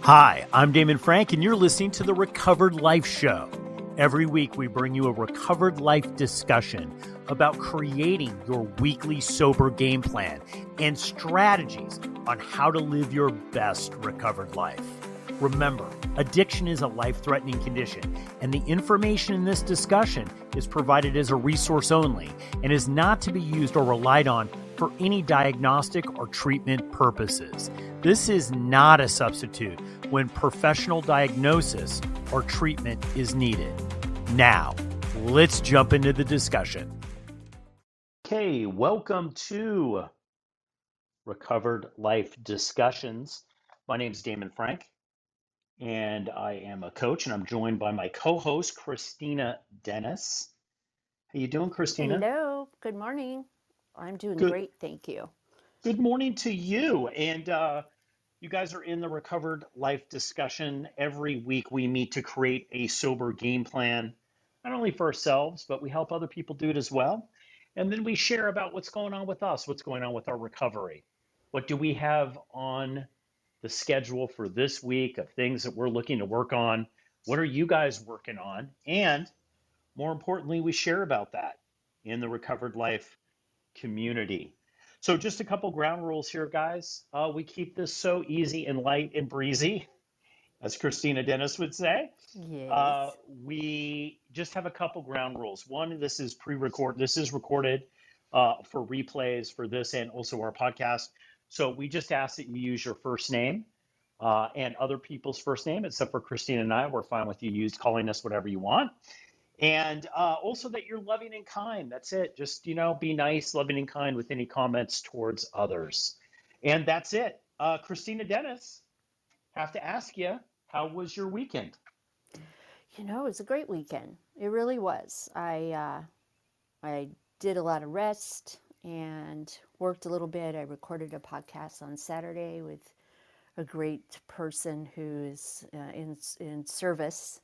Hi, I'm Damon Frank, and you're listening to the Recovered Life Show. Every week, we bring you a recovered life discussion about creating your weekly sober game plan and strategies on how to live your best recovered life. Remember, addiction is a life-threatening condition, and the information in this discussion is provided as a resource only and is not to be used or relied on for any diagnostic or treatment purposes. This is not a substitute when professional diagnosis or treatment is needed. Now, let's jump into the discussion. Okay, welcome to Recovered Life Discussions. My name is Damon Frank, and I am a coach, and I'm joined by my co-host, Christina Dennis. How you doing, Christina? Hello, good morning. I'm doing Good. great, thank you. Good morning to you. And you guys are in the Recovered Life Discussion. Every week we meet to create a sober game plan, not only for ourselves, but we help other people do it as well. And then we share about what's going on with us, what's going on with our recovery. What do we have on the schedule for this week of things that we're looking to work on? What are you guys working on? And more importantly, we share about that in the Recovered Life community. So just a couple ground rules here, guys. We keep this so easy and light and breezy, as Christina Dennis would say. Yes, We just have a couple ground rules. One, this is pre-record. This is recorded for replays for this and also our podcast. So we just ask that you use your first name and other people's first name, except for Christina and I. We're fine with you calling us whatever you want. And also that you're loving and kind. That's it. Just, be nice, loving and kind with any comments towards others. And that's it. Christina Dennis, have to ask you, how was your weekend? it was a great weekend. It really was. I did a lot of rest and worked a little bit. I recorded a podcast on Saturday with a great person who is in service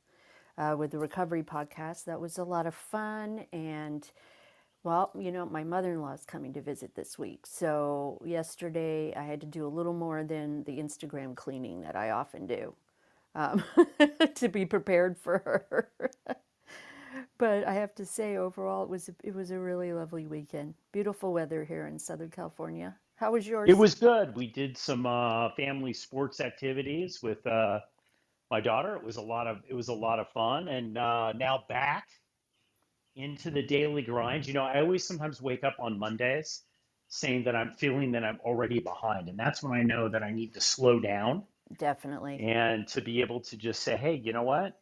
with the Recovery Podcast. That was a lot of fun. And well, my mother-in-law is coming to visit this week. So yesterday I had to do a little more than the Instagram cleaning that I often do um, to be prepared for her. But I have to say, overall, it was a really lovely weekend. Beautiful weather here in Southern California. How was It yours? was good. We did some family sports activities with my daughter. It was a lot of fun, and now back into the daily grind. I always sometimes wake up on Mondays saying that I'm feeling that I'm already behind, and that's when I know that I need to slow down Definitely. and to be able to just say, hey, you know what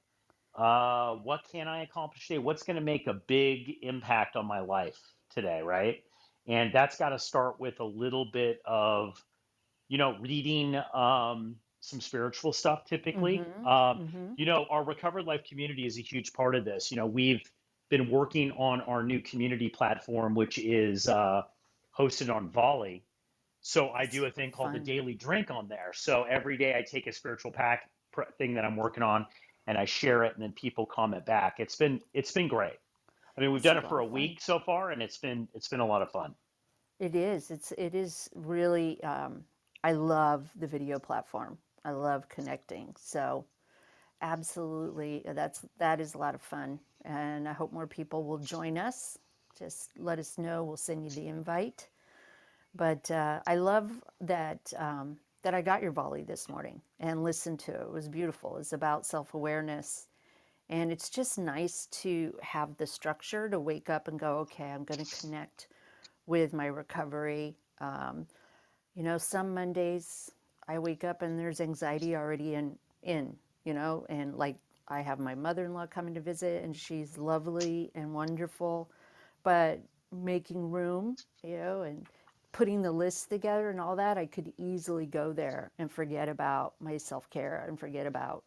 can I accomplish today? What's going to make a big impact on my life today, right? And that's got to start with a little bit of, reading some spiritual stuff typically. Mm-hmm. Mm-hmm. Our Recovered Life community is a huge part of this. We've been working on our new community platform, which is hosted on Volley. So I do a thing called the Fun. Daily Drink on there. So every day I take a spiritual pack thing that I'm working on and I share it, and then people comment back. It's been great. I mean, we've It's a done it lot for of a fun. week so far, and it's been a lot of fun. It is. It is really. I love the video platform. I love connecting. So absolutely, that is a lot of fun, and I hope more people will join us. Just let us know. We'll send you the invite. But I love that I got your volley this morning and listened to it. It was beautiful. It's about self-awareness, and it's just nice to have the structure to wake up and go, okay, I'm going to connect with my recovery. Some Mondays I wake up and there's anxiety already and like I have my mother-in-law coming to visit and she's lovely and wonderful, but making room, and putting the list together and all that, I could easily go there and forget about my self-care and forget about,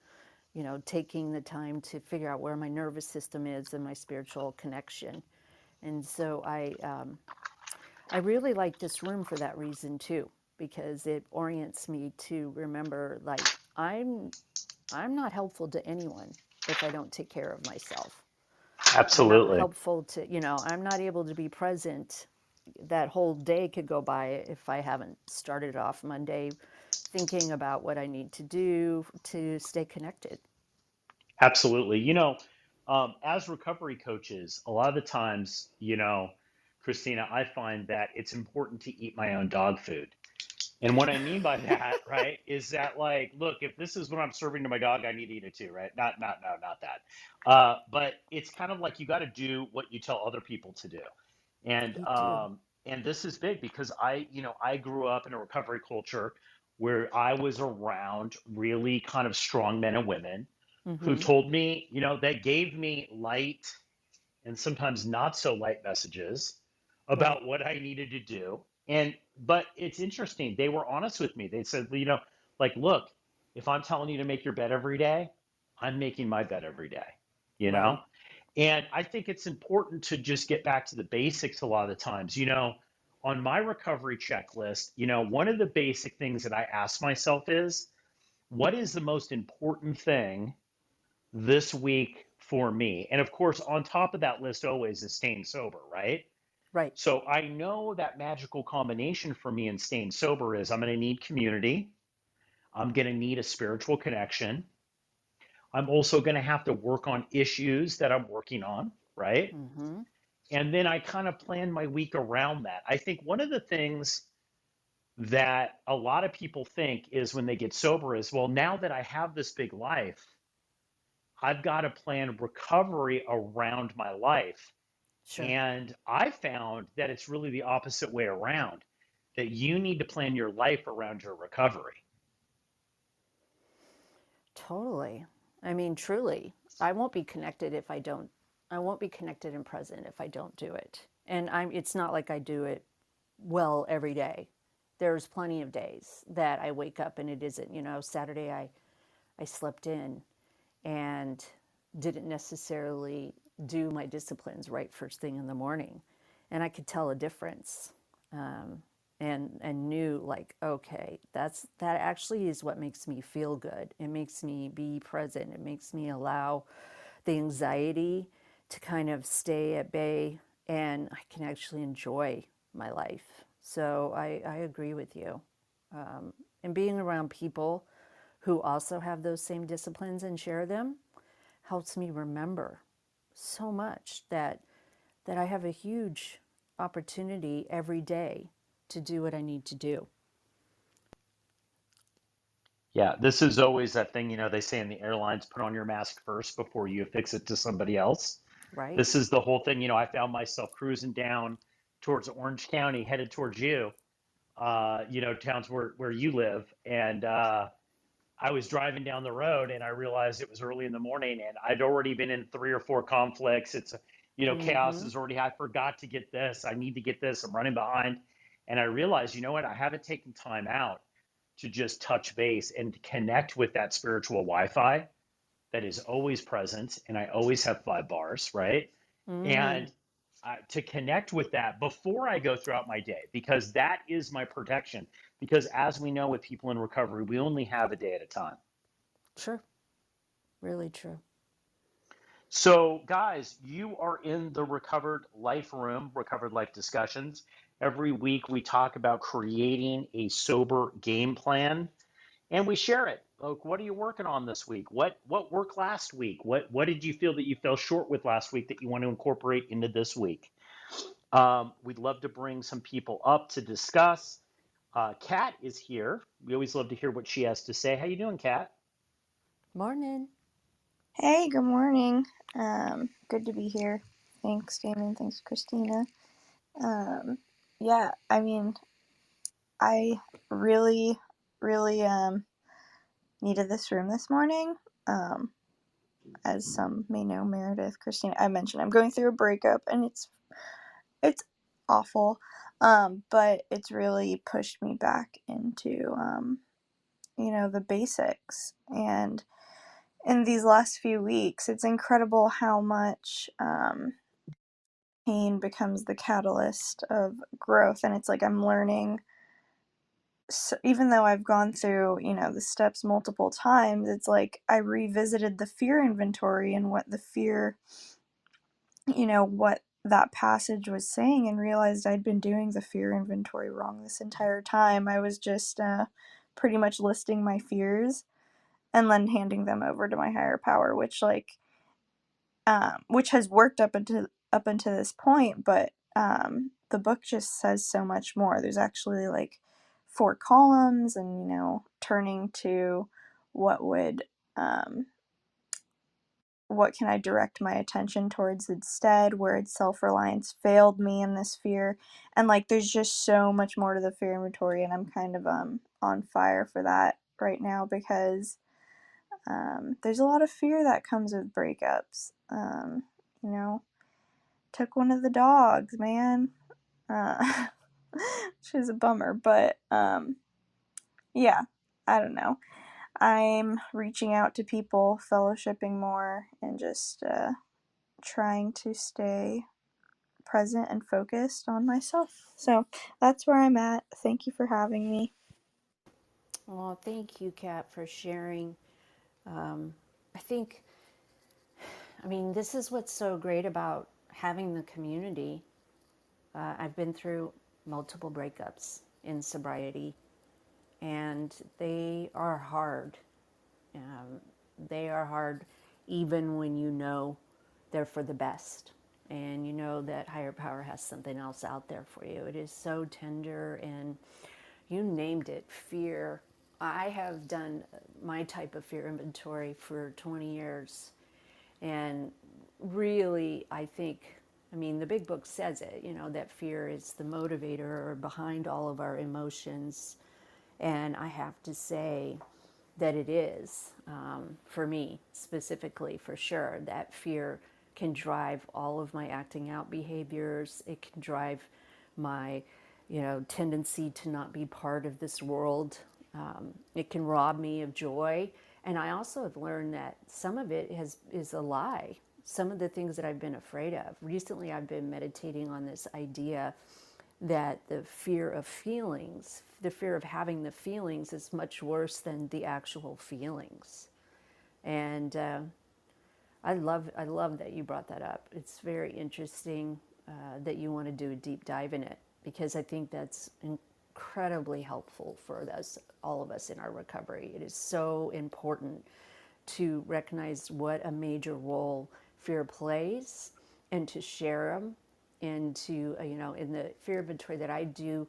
taking the time to figure out where my nervous system is and my spiritual connection. And so I really like this room for that reason too, because it orients me to remember, like, I'm not helpful to anyone if I don't take care of myself. I'm not Absolutely. helpful to, I'm not able to be present. That whole day could go by if I haven't started off Monday thinking about what I need to do to stay connected. Absolutely. As recovery coaches, a lot of the times, Christina, I find that it's important to eat my own dog food. And what I mean by that, right, is that like, look, if this is what I'm serving to my dog, I need to eat it too, right? Not that. But it's kind of like you got to do what you tell other people to do. And You do. um, and this is big because I grew up in a recovery culture where I was around really kind of strong men and women who Mm-hmm. told me, that gave me light and sometimes not so light messages Right. about what I needed to do. But it's interesting. They were honest with me. They said, like, look, if I'm telling you to make your bed every day, I'm making my bed every day, you know? Right. And I think it's important to just get back to the basics a lot of the times. On my recovery checklist, one of the basic things that I ask myself is, what is the most important thing this week for me? And of course, on top of that list always is staying sober, right? Right. So I know that magical combination for me in staying sober is I'm going to need community. I'm going to need a spiritual connection. I'm also going to have to work on issues that I'm working on, right? Mm-hmm. And then I kind of plan my week around that. I think one of the things that a lot of people think is when they get sober is, well, now that I have this big life, I've got to plan recovery around my life. Sure. And I found that it's really the opposite way around, that you need to plan your life around your recovery. Totally. I mean, truly, I won't be connected if I don't. I won't be connected and present if I don't do it. And it's not like I do it well every day. There's plenty of days that I wake up and it isn't, Saturday I slept in and didn't necessarily do my disciplines right first thing in the morning. And I could tell a difference. And knew, like, okay, that actually is what makes me feel good. It makes me be present. It makes me allow the anxiety to kind of stay at bay, and I can actually enjoy my life. So I agree with you. And being around people who also have those same disciplines and share them helps me remember so much that I have a huge opportunity every day to do what I need to do, Yeah, this is always that thing, they say in the airlines, put on your mask first before you affix it to somebody else. right? This is the whole thing. I found myself cruising down towards Orange County, headed towards you, towns where you live. And I was driving down the road and I realized it was early in the morning and I'd already been in 3 or 4 conflicts. Chaos Mm-hmm. is already, I forgot to get this. I need to get this. I'm running behind. And I realized, you know what? I haven't taken time out to just touch base and connect with that spiritual Wi Fi that is always present. And I always have 5 bars, right? Mm, And to connect with that before I go throughout my day, because that is my protection. Because as we know with people in recovery, we only have a day at a time. sure. Really true. So, guys, you are in the Recovered Life Room, Recovered Life Discussions. Every week we talk about creating a sober game plan and we share it. Like, what are you working on this week? What worked last week? What did you feel that you fell short with last week that you want to incorporate into this week? We'd love to bring some people up to discuss. Kat is here. We always love to hear what she has to say. How you doing, Kat? Morning. Hey, good morning. Good to be here. Thanks, Damien. Thanks, Christina. Um, yeah, I mean, I really, really needed this room this morning. As some may know, Meredith, Christina, I mentioned I'm going through a breakup, and it's awful. But it's really pushed me back into the basics. And in these last few weeks, it's incredible how much pain becomes the catalyst of growth. And it's like I'm learning, so even though I've gone through the steps multiple times, it's like I revisited the fear inventory and what the fear, what that passage was saying, and realized I'd been doing the fear inventory wrong this entire time. I was just pretty much listing my fears and then handing them over to my higher power, which has worked up until this point, but the book just says so much more. There's actually like 4 columns, and turning to what would what can I direct my attention towards instead, where its self-reliance failed me in this fear. And like there's just so much more to the fear inventory, and I'm kind of on fire for that right now because there's a lot of fear that comes with breakups. You know, took one of the dogs, man. Uh, which is a bummer, but yeah, I don't know. I'm reaching out to people, fellowshipping more, and just trying to stay present and focused on myself. So that's where I'm at. Thank you for having me. Well, thank you, Kat, for sharing. I think, I mean, this is what's so great about having the community. I've been through multiple breakups in sobriety, and they are hard. Um, they are hard even when you know they're for the best and you know that higher power has something else out there for you. It is so tender, and you named it, fear. I have done my type of fear inventory for 20 years, and really, I think, I mean, the big book says it, that fear is the motivator or behind all of our emotions. And I have to say that it is, for me specifically, for sure, that fear can drive all of my acting out behaviors. It can drive my, tendency to not be part of this world. It can rob me of joy. And I also have learned that some of it is a lie. Some of the things that I've been afraid of. Recently, I've been meditating on this idea that the fear of feelings, the fear of having the feelings, is much worse than the actual feelings. And I love that you brought that up. It's very interesting that you want to do a deep dive in it, because I think that's incredibly helpful for us, all of us in our recovery. It is so important to recognize what a major role fear plays and to share them, and to, in the fear inventory that I do,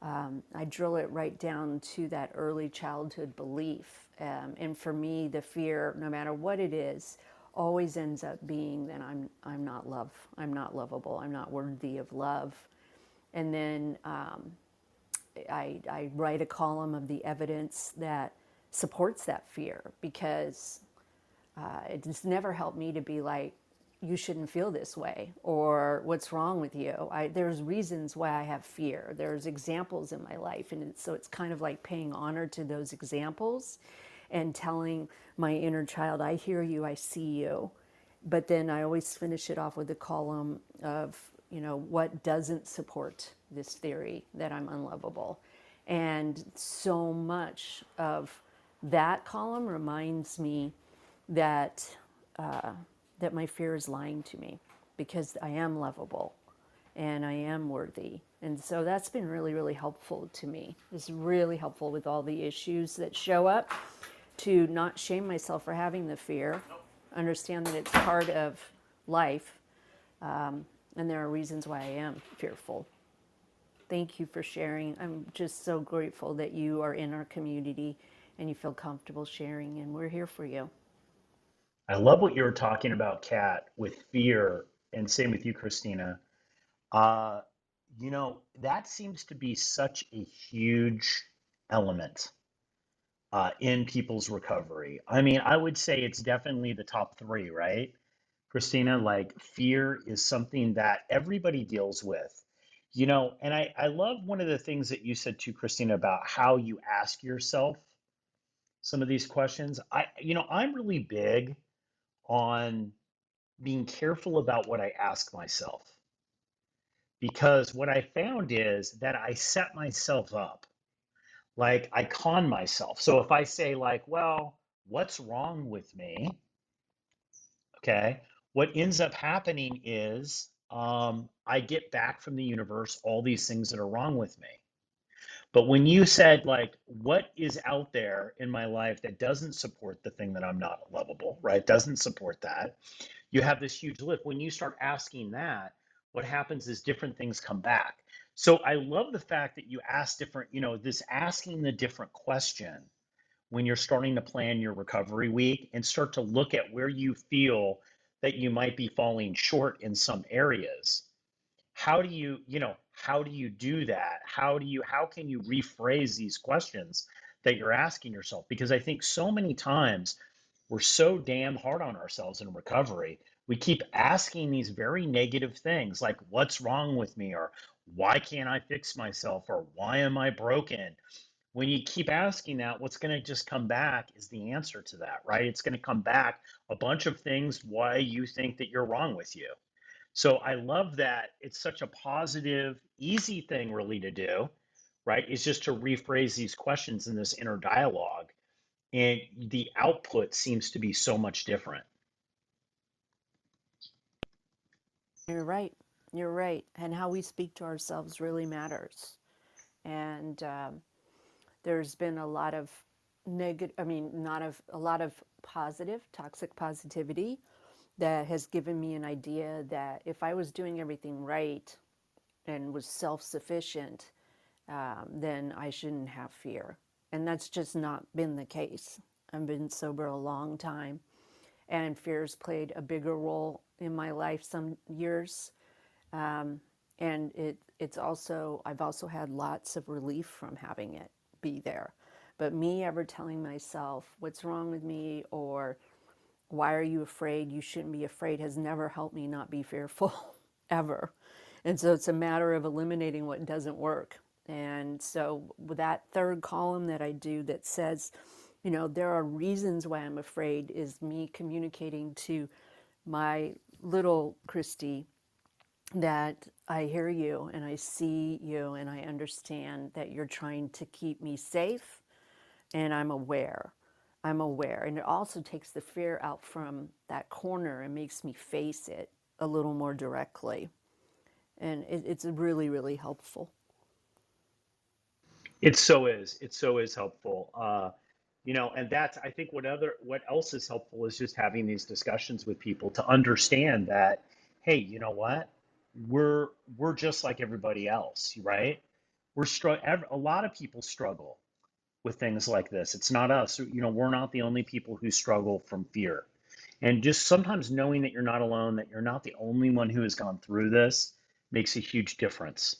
I drill it right down to that early childhood belief. And for me, the fear, no matter what it is, always ends up being that I'm not I'm not lovable, I'm not worthy of love. And then I write a column of the evidence that supports that fear, because it has never helped me to be like, you shouldn't feel this way, or what's wrong with you. There's reasons why I have fear. There's examples in my life, and so it's kind of like paying honor to those examples and telling my inner child, I hear you, I see you. But then I always finish it off with a column of, what doesn't support this theory that I'm unlovable. And so much of that column reminds me that that my fear is lying to me, because I am lovable and I am worthy. And so that's been really, really helpful to me. It's really helpful with all the issues that show up, to not shame myself for having the fear, understand that it's part of life, and there are reasons why I am fearful. Thank you for sharing. I'm just so grateful that you are in our community and you feel comfortable sharing, and we're here for you. I love what you were talking about, Kat, with fear, and same with you, Christina. Uh, that seems to be such a huge element in people's recovery. I mean, I would say it's definitely the top three, right? Christina, like fear is something that everybody deals with. And I love one of the things that you said too, Christina, about how you ask yourself some of these questions. I'm really big on being careful about what I ask myself, because what I found is that I set myself up, like I con myself. So if I say, like, well, what's wrong with me? Okay. What ends up happening is I get back from the universe all these things that are wrong with me. But when you said, like, what is out there in my life that doesn't support the thing that I'm not lovable, right? Doesn't support that. You have this huge lift. When you start asking that, what happens is different things come back. So I love the fact that you ask different, this asking the different question when you're starting to plan your recovery week and start to look at where you feel that you might be falling short in some areas. How do you do that? How can you rephrase these questions that you're asking yourself? Because I think so many times we're so damn hard on ourselves in recovery. We keep asking these very negative things like, what's wrong with me? Or why can't I fix myself? Or why am I broken? When you keep asking that, what's going to just come back is the answer to that, right? It's going to come back a bunch of things why you think that you're wrong with you. So I love that it's such a positive, easy thing really to do, right? Is just to rephrase these questions in this inner dialogue. And the output seems to be so much different. You're right. You're right. And how we speak to ourselves really matters. And there's been a lot of negative, I mean, not of a lot of positive, toxic positivity that has given me an idea that if I was doing everything right and was self sufficient, then I shouldn't have fear. And that's just not been the case. I've been sober a long time, and fear's played a bigger role in my life some years. And it's also, I've also had lots of relief from having it be there. But me ever telling myself, what's wrong with me, or why are you afraid? You shouldn't be afraid, has never helped me not be fearful, ever. And so it's a matter of eliminating what doesn't work. And so with that third column that I do that says, there are reasons why I'm afraid, is me communicating to my little Christy that I hear you and I see you and I understand that you're trying to keep me safe, and I'm aware. I'm aware. And it also takes the fear out from that corner and makes me face it a little more directly. And it's really, really helpful. It so is. It so is helpful. And that's, I think, what else is helpful is just having these discussions with people to understand that, hey, you know what? We're just like everybody else, right? A lot of people struggle with things like this. It's not us. We're not the only people who struggle from fear. And just sometimes knowing that you're not alone, that you're not the only one who has gone through this makes a huge difference.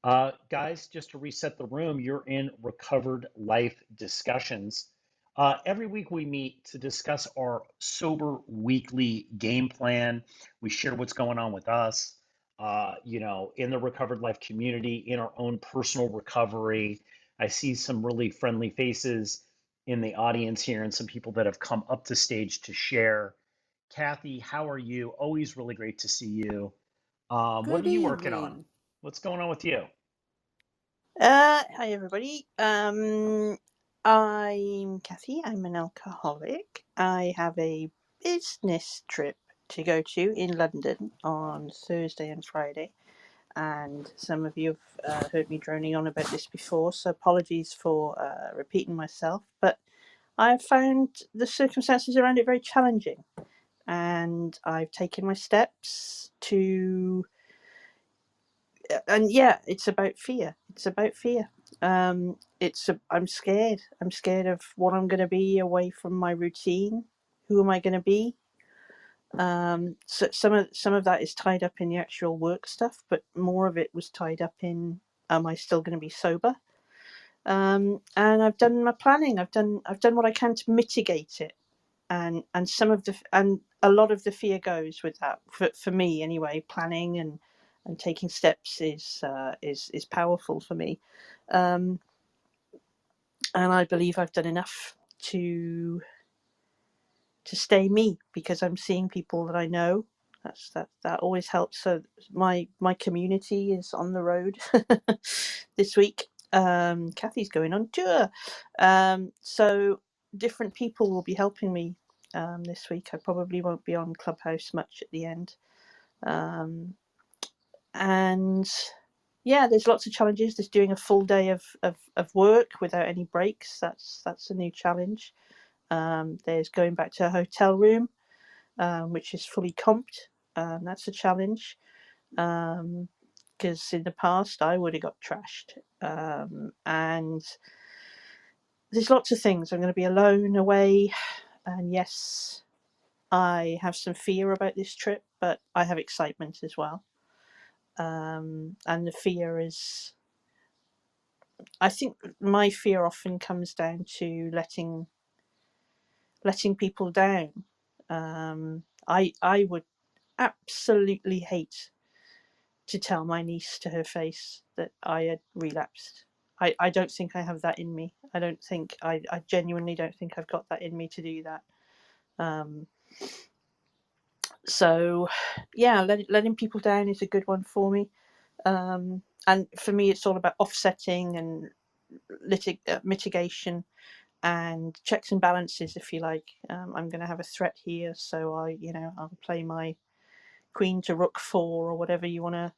Guys, just to reset the room, you're in Recovered Life Discussions. Every week we meet to discuss our sober weekly game plan. We share what's going on with us, in the Recovered Life community, in our own personal recovery. I see some really friendly faces in the audience here and some people that have come up to stage to share. Kathy, how are you? Always really great to see you. What Good are you working on? evening. What's going on with you? Hi everybody. I'm Kathy. I'm an alcoholic. I have a business trip to go to in London on Thursday and Friday, and some of you have heard me droning on about this before, so apologies for repeating myself. But I've found the circumstances around it very challenging, and I've taken my steps to. And yeah, it's about fear. It's about fear. I'm scared. I'm scared of what I'm going to be away from my routine. Who am I going to be? So some of that is tied up in the actual work stuff, but more of it was tied up in, am I still going to be sober? And I've done my planning. I've done what I can to mitigate it, and a lot of the fear goes with that. For me anyway, planning and taking steps is powerful for me, and I believe I've done enough to stay me, because I'm seeing people that I know. That always helps. So my community is on the road this week. Kathy's going on tour, so different people will be helping me this week. I probably won't be on Clubhouse much at the end, and yeah, there's lots of challenges. There's doing a full day of work without any breaks. That's a new challenge. There's going back to a hotel room, which is fully comped. That's a challenge. Because in the past I would have got trashed. And there's lots of things. I'm going to be alone away. And yes, I have some fear about this trip, but I have excitement as well. And the fear is, I think my fear often comes down to letting people down. I would absolutely hate to tell my niece to her face that I had relapsed. I don't think I have that in me. I genuinely don't think I've got that in me to do that. Um, so, yeah, letting people down is a good one for me. And for me, it's all about offsetting and mitigation and checks and balances, if you like. I'm going to have a threat here, so I'll play my queen to rook 4 or whatever you want to.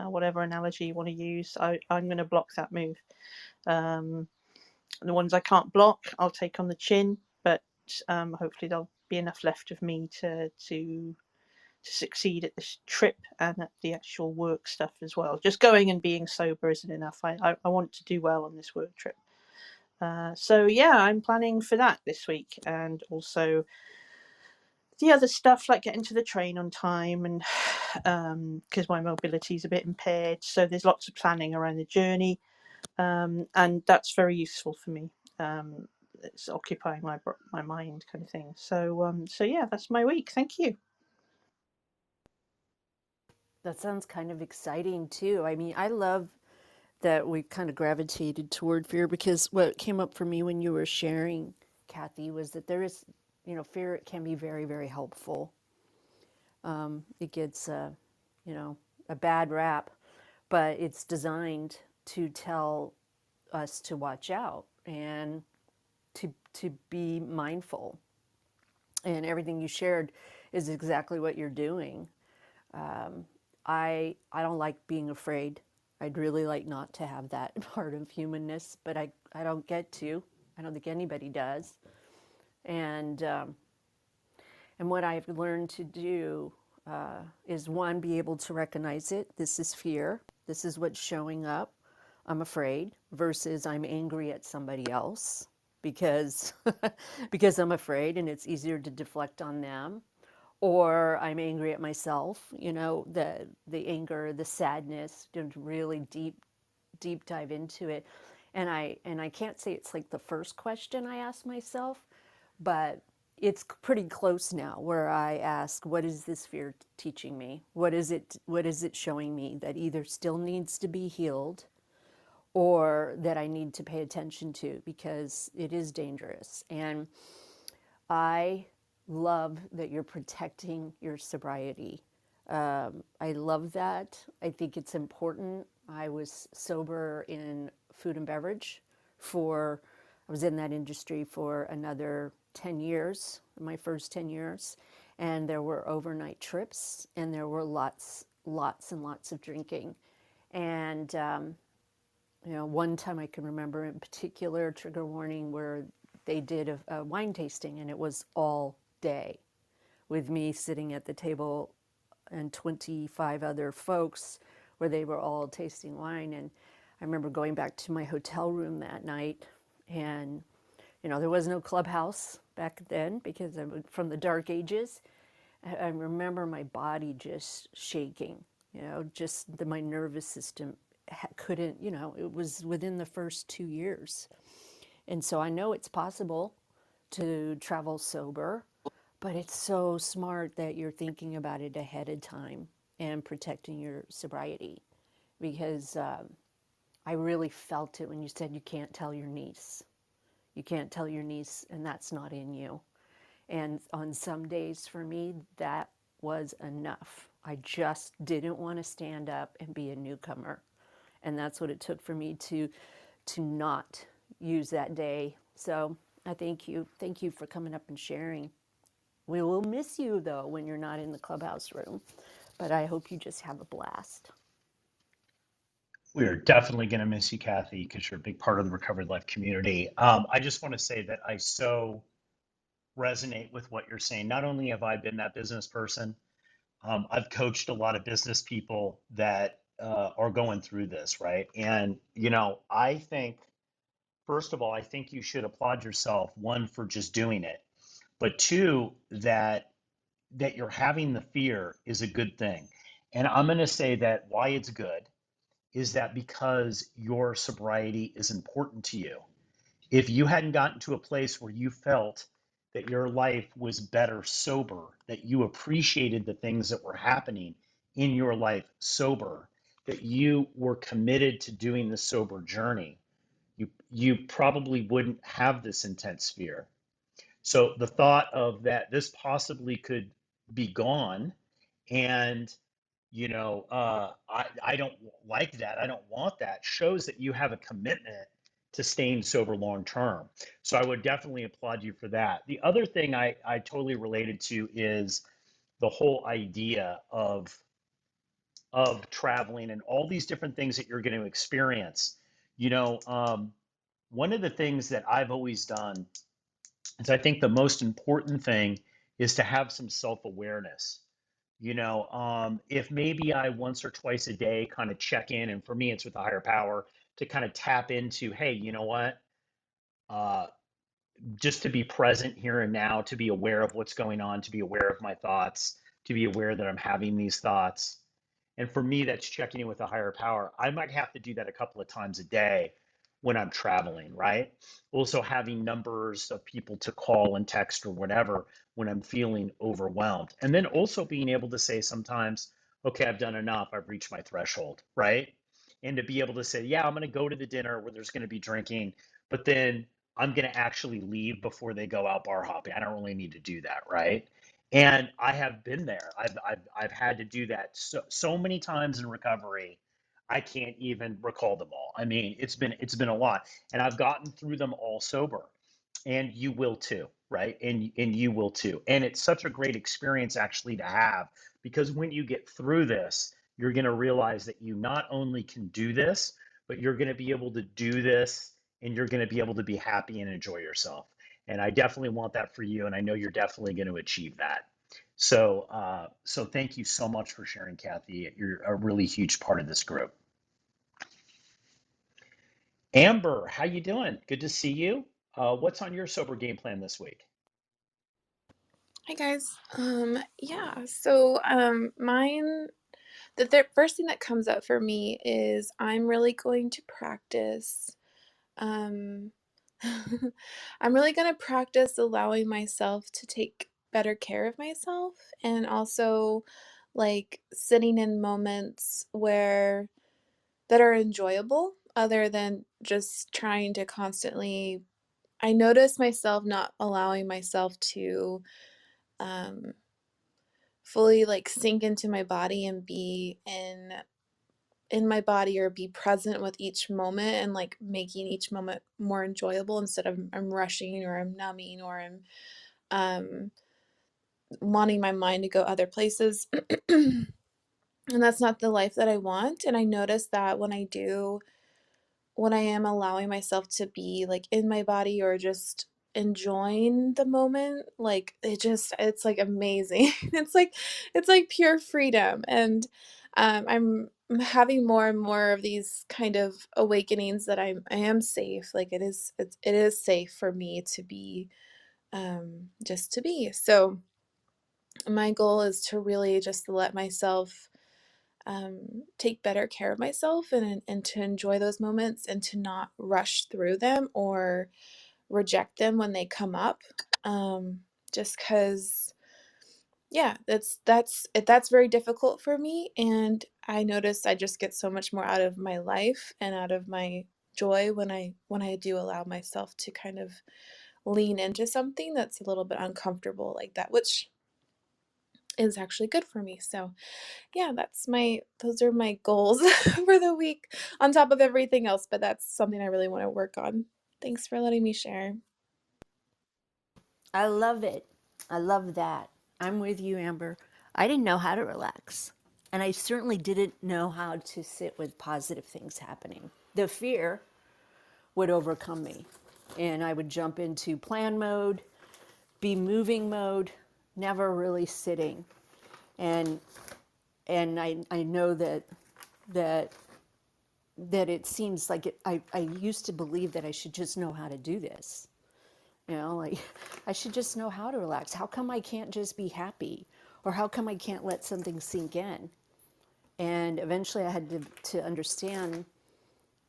Whatever analogy you want to use, I'm going to block that move. The ones I can't block, I'll take on the chin, but hopefully there'll be enough left of me to succeed at this trip and at the actual work stuff as well. Just going and being sober isn't enough. I want to do well on this work trip. So yeah, I'm planning for that this week, and also the other stuff like getting to the train on time, and because my mobility is a bit impaired, so there's lots of planning around the journey, and that's very useful for me. It's occupying my mind, kind of thing. So yeah, that's my week. Thank you. That sounds kind of exciting too. I mean, I love that we kind of gravitated toward fear, because what came up for me when you were sharing, Kathy, was that there is, fear can be very, very helpful. It gets, a bad rap, but it's designed to tell us to watch out and to be mindful. And everything you shared is exactly what you're doing. I don't like being afraid. I'd really like not to have that part of humanness, but I don't get to. I don't think anybody does. And what I've learned to do is, one, be able to recognize it. This is fear. This is what's showing up. I'm afraid, versus I'm angry at somebody else because because I'm afraid, and it's easier to deflect on them. Or I'm angry at myself, the anger, the sadness, to really deep dive into it. And I can't say it's like the first question I ask myself, but it's pretty close now, where I ask, what is this fear teaching me? What is it showing me that either still needs to be healed, or that I need to pay attention to, because it is dangerous. And I love that you're protecting your sobriety. I love that. I think it's important. I was sober in food and beverage I was in that industry for another 10 years, my first 10 years. And there were overnight trips, and there were lots and lots of drinking. And, one time I can remember in particular, trigger warning, where they did a wine tasting, and it was all day, with me sitting at the table and 25 other folks, where they were all tasting wine. And I remember going back to my hotel room that night, and there was no Clubhouse back then, because I'm from the dark ages. I remember my body just shaking, my nervous system couldn't, it was within the first 2 years. And so I know it's possible to travel sober, but it's so smart that you're thinking about it ahead of time and protecting your sobriety. Because I really felt it when you said you can't tell your niece. You can't tell your niece, and that's not in you. And on some days for me, that was enough. I just didn't want to stand up and be a newcomer. And that's what it took for me to not use that day. So I thank you. Thank you for coming up and sharing. We will miss you, though, when you're not in the Clubhouse room. But I hope you just have a blast. We are definitely going to miss you, Kathy, because you're a big part of the Recovered Life community. I just want to say that I so resonate with what you're saying. Not only have I been that business person, I've coached a lot of business people that are going through this, right? And, I think, first of all, I think you should applaud yourself, one, for just doing it, but two, that you're having the fear is a good thing. And I'm going to say that why it's good is that because your sobriety is important to you. If you hadn't gotten to a place where you felt that your life was better sober, that you appreciated the things that were happening in your life sober, that you were committed to doing the sober journey, you probably wouldn't have this intense fear. So the thought of that this possibly could be gone, and I don't like that. I don't want that. Shows that you have a commitment to staying sober long term. So I would definitely applaud you for that. The other thing I totally related to is the whole idea of traveling and all these different things that you're going to experience. One of the things that I've always done is I think the most important thing is to have some self awareness. If maybe I once or twice a day kind of check in, and for me, it's with a higher power to kind of tap into, hey, you know what? Uh, just to be present here and now, to be aware of what's going on, to be aware of my thoughts, to be aware that I'm having these thoughts. And for me, that's checking in with a higher power. I might have to do that a couple of times a day when I'm traveling, right? Also, having numbers of people to call and text or whatever when I'm feeling overwhelmed. And then also being able to say sometimes, okay, I've done enough, I've reached my threshold, right? And to be able to say, yeah, I'm going to go to the dinner where there's going to be drinking, but then I'm going to actually leave before they go out bar hopping. I don't really need to do that, right? And I have been there. I've had to do that so many times in recovery. I can't even recall them all. I mean, it's been a lot, and I've gotten through them all sober, and you will too, right? And you will too. And it's such a great experience actually to have, because when you get through this, you're going to realize that you not only can do this, but you're going to be able to do this, and you're going to be able to be happy and enjoy yourself. And I definitely want that for you, and I know you're definitely going to achieve that. So thank you so much for sharing, Kathy. You're a really huge part of this group. Amber, how you doing? Good to see you. What's on your sober game plan this week? Hi guys. Mine the first thing that comes up for me is I'm really going to practice um I'm really going to practice allowing myself to take better care of myself, and also like sitting in moments where that are enjoyable other than just trying to constantly. I notice myself not allowing myself to um fully like sink into my body and be in my body, or be present with each moment, and like making each moment more enjoyable, instead of I'm rushing, or I'm numbing, or I'm um wanting my mind to go other places. And that's not the life that I want. And I notice that when I am allowing myself to be like in my body, or just enjoying the moment, like it's like amazing. It's like pure freedom. And I'm having more and more of these kind of awakenings that I am safe. Like it is safe for me to be, just to be. So my goal is to really just let myself take better care of myself, and to enjoy those moments, and to not rush through them or reject them when they come up. Um, just because, yeah, that's very difficult for me, and I notice I just get so much more out of my life and out of my joy when I do allow myself to kind of lean into something that's a little bit uncomfortable like that, which is actually good for me. So yeah, those are my goals for the week, on top of everything else, but that's something I really want to work on. Thanks for letting me share. I love it. I love that. I'm with you, Amber. I didn't know how to relax. And I certainly didn't know how to sit with positive things happening. The fear would overcome me, and I would jump into plan mode, be moving mode, never really sitting. And I know that that it seems like I used to believe that I should just know how to do this. You know, like I should just know how to relax. How come I can't just be happy? Or how come I can't let something sink in? And eventually I had to understand,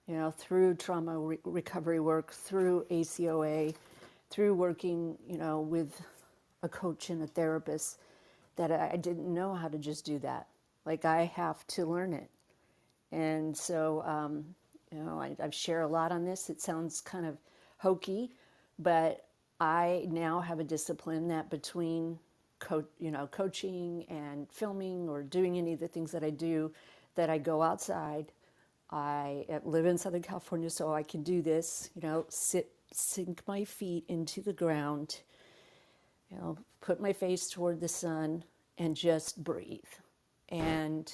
you know, through trauma recovery work, through ACOA, through working, you know, with a coach and a therapist, that I didn't know how to just do that. Like I have to learn it. And so, you know, I share a lot on this. It sounds kind of hokey, but I now have a discipline that between coaching and filming or doing any of the things that I do, that I go outside. I live in Southern California, so I can do this, you know, sink my feet into the ground, you know, put my face toward the sun and just breathe. And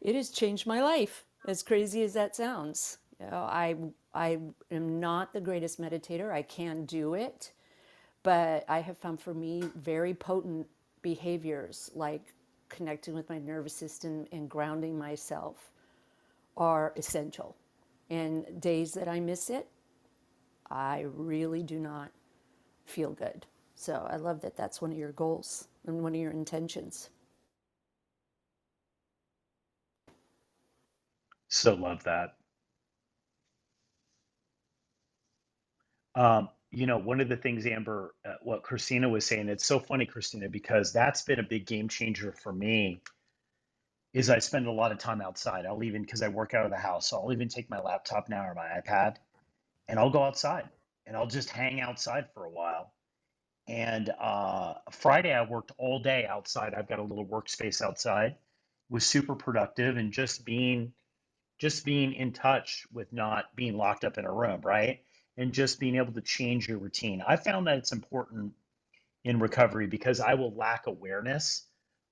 it has changed my life, as crazy as that sounds. You know, I am not the greatest meditator. I can do it, but I have found for me very potent behaviors like connecting with my nervous system and grounding myself are essential. And days that I miss it, I really do not feel good. So I love that that's one of your goals and one of your intentions. So love that. You know, one of the things, Amber, what Christina was saying, it's so funny, Christina, because that's been a big game changer for me, is I spend a lot of time outside. I'll even, because I work out of the house, so I'll even take my laptop now or my iPad and I'll go outside and I'll just hang outside for a while. And Friday, I worked all day outside. I've got a little workspace outside, was super productive, and just being in touch with not being locked up in a room, right? And just being able to change your routine. I found that it's important in recovery because I will lack awareness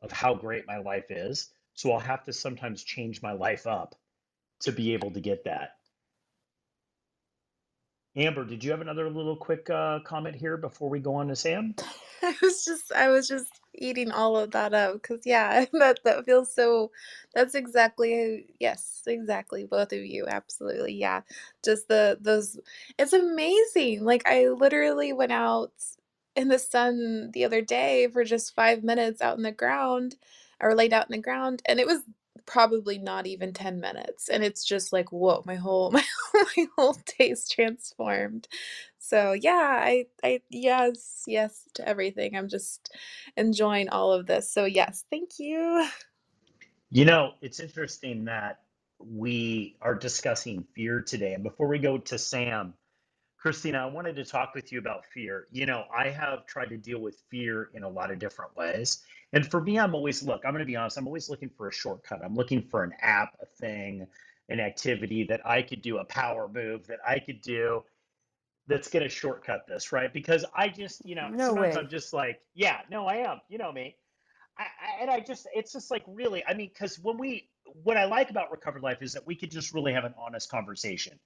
of how great my life is. So I'll have to sometimes change my life up to be able to get that. Amber, did you have another little quick comment here before we go on to Sam? I was just eating all of that up because yeah, that feels so. That's exactly, yes, exactly. Both of you, absolutely, yeah. Just those. It's amazing. Like I literally went out in the sun the other day for just 5 minutes out in the ground, or laid out in the ground, and it was probably not even 10 minutes, and it's just like whoa, my whole my whole day's transformed. So yeah, I yes, yes to everything. I'm just enjoying all of this. So yes, thank you. You know, it's interesting that we are discussing fear today. And before we go to Sam, Christina, I wanted to talk with you about fear. You know, I have tried to deal with fear in a lot of different ways. And for me, I'm going to be honest, I'm always looking for a shortcut. I'm looking for an app, a thing, an activity that I could do, a power move that I could do that's going to shortcut this, right? Because I just, No sometimes way. I'm just like, yeah, no, I am, you know me. And it's just like really, I mean, because what I like about Recovered Life is that we could just really have an honest conversation.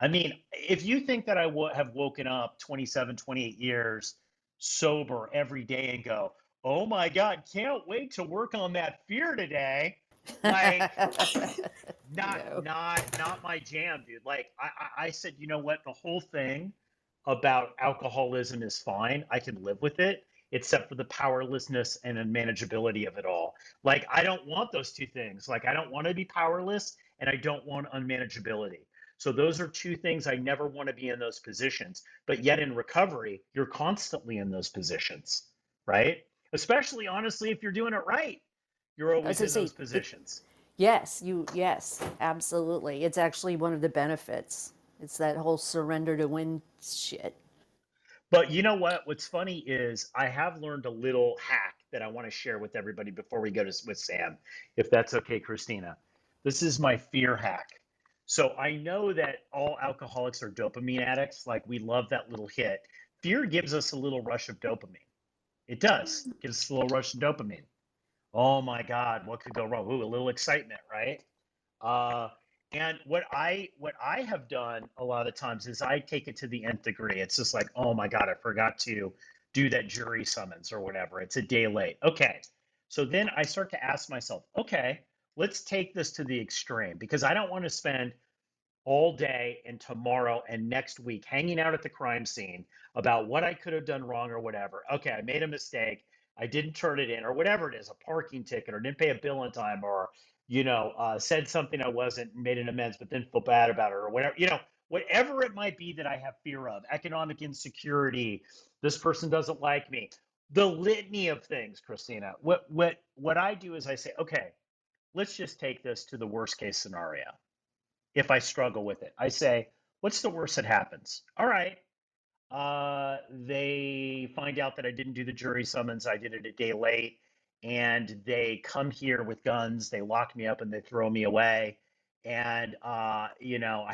I mean, if you think that have woken up 27, 28 years sober every day and go, oh my God, can't wait to work on that fear today, like not No. not my jam, dude. Like I said, you know what? The whole thing about alcoholism is fine. I can live with it, except for the powerlessness and unmanageability of it all. Like I don't want those two things. Like I don't want to be powerless and I don't want unmanageability. So those are two things I never want to be in those positions. But yet in recovery, you're constantly in those positions, right? Especially honestly if you're doing it right. You're As always I in say, those positions. yes, absolutely. It's actually one of the benefits. It's that whole surrender to win shit. But you know what? What's funny is I have learned a little hack that I want to share with everybody before we go to with Sam, if that's okay, Christina. This is my fear hack. So I know that all alcoholics are dopamine addicts. Like we love that little hit. Fear gives us a little rush of dopamine. It does. Gives us a little rush of dopamine. Oh my God, what could go wrong? Ooh, a little excitement, right? Uh, and what I have done a lot of the times is I take it to the nth degree. It's just like, oh my God, I forgot to do that jury summons or whatever. It's a day late. Okay. So then I start to ask myself, okay, let's take this to the extreme because I don't want to spend all day and tomorrow and next week hanging out at the crime scene about what I could have done wrong or whatever. Okay, I made a mistake. I didn't turn it in or whatever it is, a parking ticket or didn't pay a bill on time or, said something I wasn't, made an amends, but then feel bad about it or whatever, whatever it might be that I have fear of, economic insecurity, this person doesn't like me, the litany of things, Christina. What I do is I say, okay, let's just take this to the worst case scenario if I struggle with it. I say, what's the worst that happens? All right. They find out that I didn't do the jury summons. I did it a day late. And they come here with guns. They lock me up and they throw me away. And, I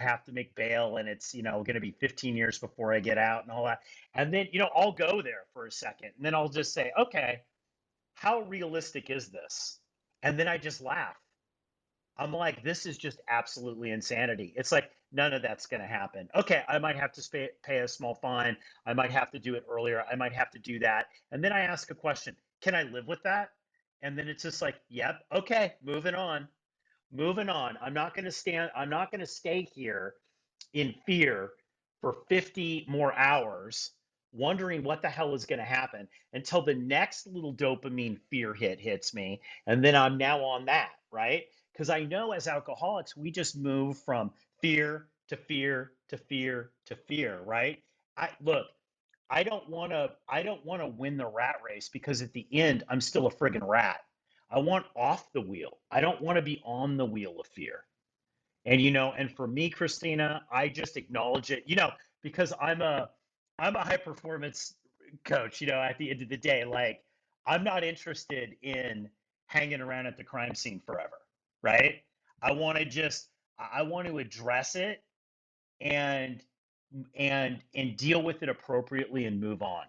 have to make bail and it's, going to be 15 years before I get out and all that. And then, I'll go there for a second. And then I'll just say, okay, how realistic is this? And then I just laugh. I'm like, this is just absolutely insanity. It's like none of that's going to happen. Okay, I might have to pay a small fine. I might have to do it earlier. I might have to do that. And then I ask a question, can I live with that? And then it's just like, yep, okay, moving on. Moving on. I'm not going to stay here in fear for 50 more hours wondering what the hell is going to happen until the next little dopamine fear hits me and then I'm now on that, right? Because I know as alcoholics we just move from fear to fear to fear to fear, right? I don't want to win the rat race because at the end I'm still a friggin' rat. I want off the wheel. I don't want to be on the wheel of fear. And for me, Christina, I just acknowledge it, because I'm a high performance coach, at the end of the day, like I'm not interested in hanging around at the crime scene forever, right? I want to just I want to address it and and deal with it appropriately and move on.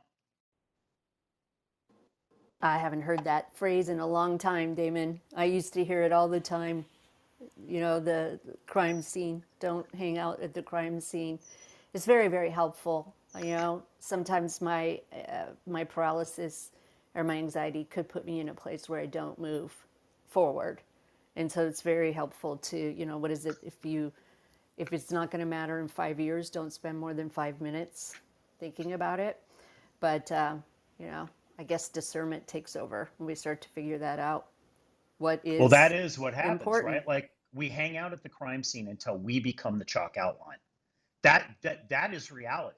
I haven't heard that phrase in a long time, Damon. I used to hear it all the time. The crime scene. Don't hang out at the crime scene. It's very, very helpful. Sometimes my paralysis or my anxiety could put me in a place where I don't move forward, and so it's very helpful to what is it if it's not going to matter in 5 years, don't spend more than 5 minutes thinking about it. But I guess discernment takes over when we start to figure that out. What Well, that is is what happens, important? right? Like we hang out at the crime scene until we become the chalk outline. That is reality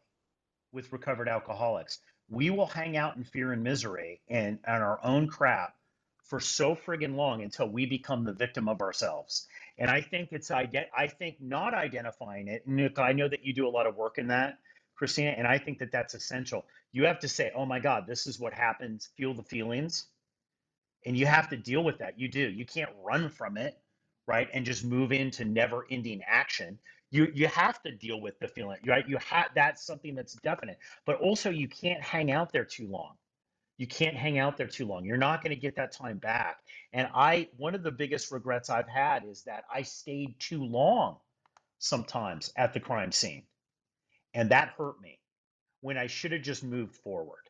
with recovered alcoholics. We will hang out in fear and misery and our own crap for so friggin' long until we become the victim of ourselves. And I think I think not identifying it. And I know that you do a lot of work in that, Christina, and I think that that's essential. You have to say, "Oh my God, this is what happens." Feel the feelings, and you have to deal with that. You do. You can't run from it, right? And just move into never-ending action. You have to deal with the feeling, right? That's something that's definite. But also you can't hang out there too long. You can't hang out there too long. You're not going to get that time back. And one of the biggest regrets I've had is that I stayed too long sometimes at the crime scene. And that hurt me when I should have just moved forward.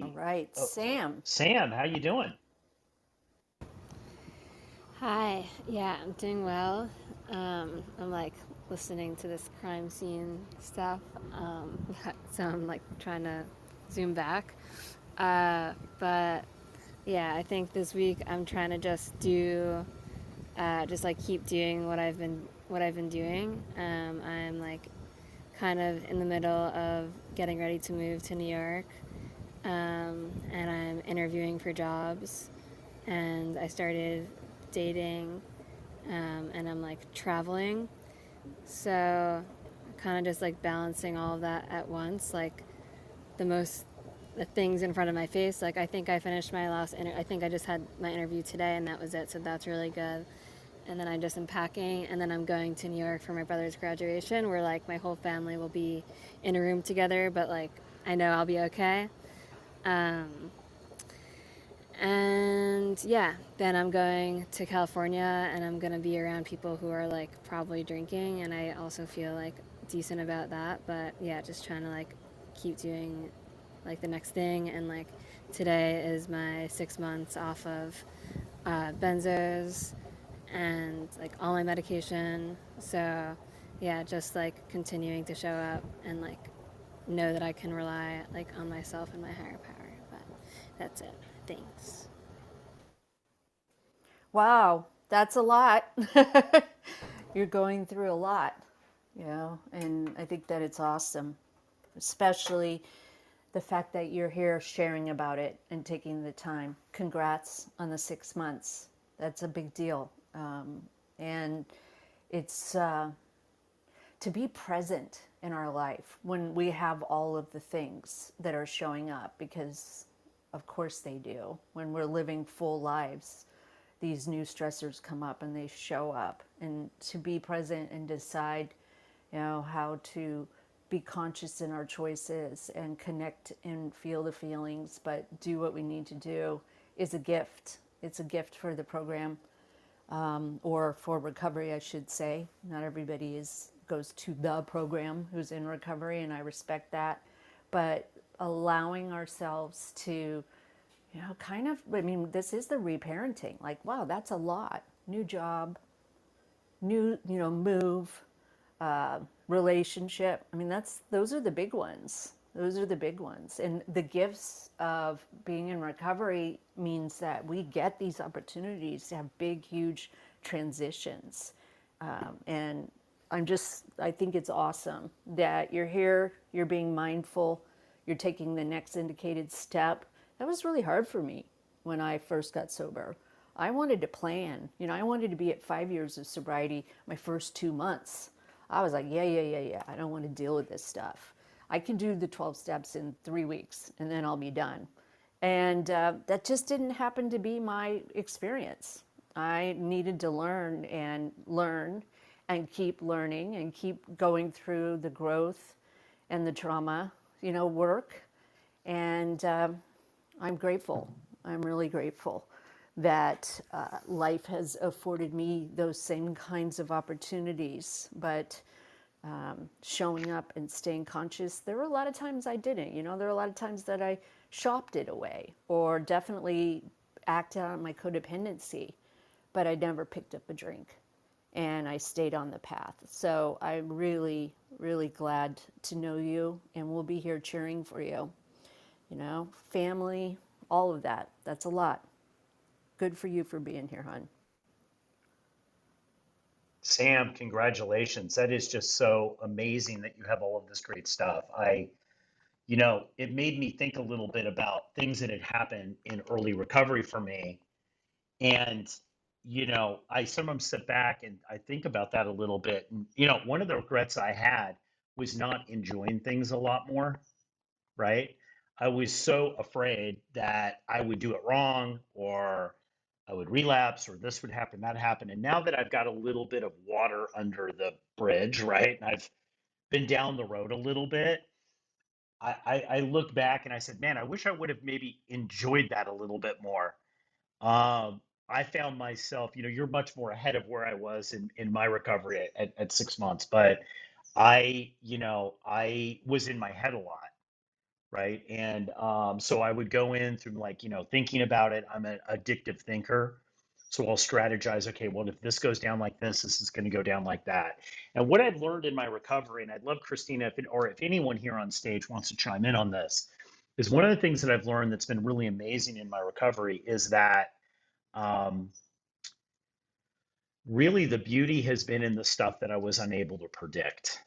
All Okay. right, Oh, Sam. Sam, how you doing? Hi, yeah, I'm doing well. I'm like listening to this crime scene stuff, so I'm like trying to zoom back. But yeah, I think this week I'm trying to just just like keep doing what I've been doing. I'm like kind of in the middle of getting ready to move to New York, and I'm interviewing for jobs, and I started dating, and I'm like traveling. So kind of just like balancing all of that at once, like the things in front of my face. Like I think I finished my I think I just had my interview today and that was it. So that's really good. And then I'm just unpacking, and then I'm going to New York for my brother's graduation, where like my whole family will be in a room together, but like I know I'll be okay. Um, and yeah, then I'm going to California and I'm going to be around people who are like probably drinking. And I also feel like decent about that. But yeah, just trying to like keep doing like the next thing. And like today is my 6 months off of benzos and like all my medication. So yeah, just like continuing to show up and like know that I can rely like on myself and my higher power. But that's it. Thanks. Wow, that's a lot. You're going through a lot, you know, and I think that it's awesome, especially the fact that you're here sharing about it and taking the time. Congrats on the 6 months. That's a big deal. And it's to be present in our life when we have all of the things that are showing up, because of course they do. When we're living full lives, these new stressors come up and they show up. And to be present and decide, you know, how to be conscious in our choices and connect and feel the feelings, but do what we need to do is a gift. It's a gift for the program, or for recovery, I should say. Not everybody goes to the program who's in recovery, and I respect that. But allowing ourselves to, you know, kind of, I mean, this is the reparenting. Like, wow, that's a lot. New job, new, you know, move, relationship. I mean, those are the big ones. Those are the big ones. And the gifts of being in recovery means that we get these opportunities to have big, huge transitions. And I think it's awesome that you're here, you're being mindful, you're taking the next indicated step. That was really hard for me when I first got sober. I wanted to plan. You know, I wanted to be at 5 years of sobriety my first 2 months. I was like, yeah. I don't want to deal with this stuff. I can do the 12 steps in 3 weeks and then I'll be done. And that just didn't happen to be my experience. I needed to learn and keep learning and keep going through the growth and the trauma, you know, work. And I'm grateful. I'm really grateful that life has afforded me those same kinds of opportunities. But showing up and staying conscious, there were a lot of times I didn't. You know, there were a lot of times that I shopped it away or definitely acted on my codependency, but I never picked up a drink and I stayed on the path. So I'm really, really glad to know you, and we'll be here cheering for you. You know, family, all of that. That's a lot. Good for you for being here, hon. Sam, congratulations. That is just so amazing that you have all of this great stuff. It made me think a little bit about things that had happened in early recovery for me. And, I sometimes sit back and I think about that a little bit. And, one of the regrets I had was not enjoying things a lot more, right? I was so afraid that I would do it wrong, or I would relapse, or this would happen, that happened. And now that I've got a little bit of water under the bridge, right? And I've been down the road a little bit. I look back and I said, man, I wish I would have maybe enjoyed that a little bit more. I found myself, you're much more ahead of where I was in my recovery at 6 months, but I was in my head a lot, right? And so I would go in through like, thinking about it. I'm an addictive thinker. So I'll strategize, okay, well, if this goes down like this is going to go down like that. And what I've learned in my recovery, and I'd love Christina, if anyone here on stage wants to chime in on this, is one of the things that I've learned that's been really amazing in my recovery is that um, really the beauty has been in the stuff that I was unable to predict.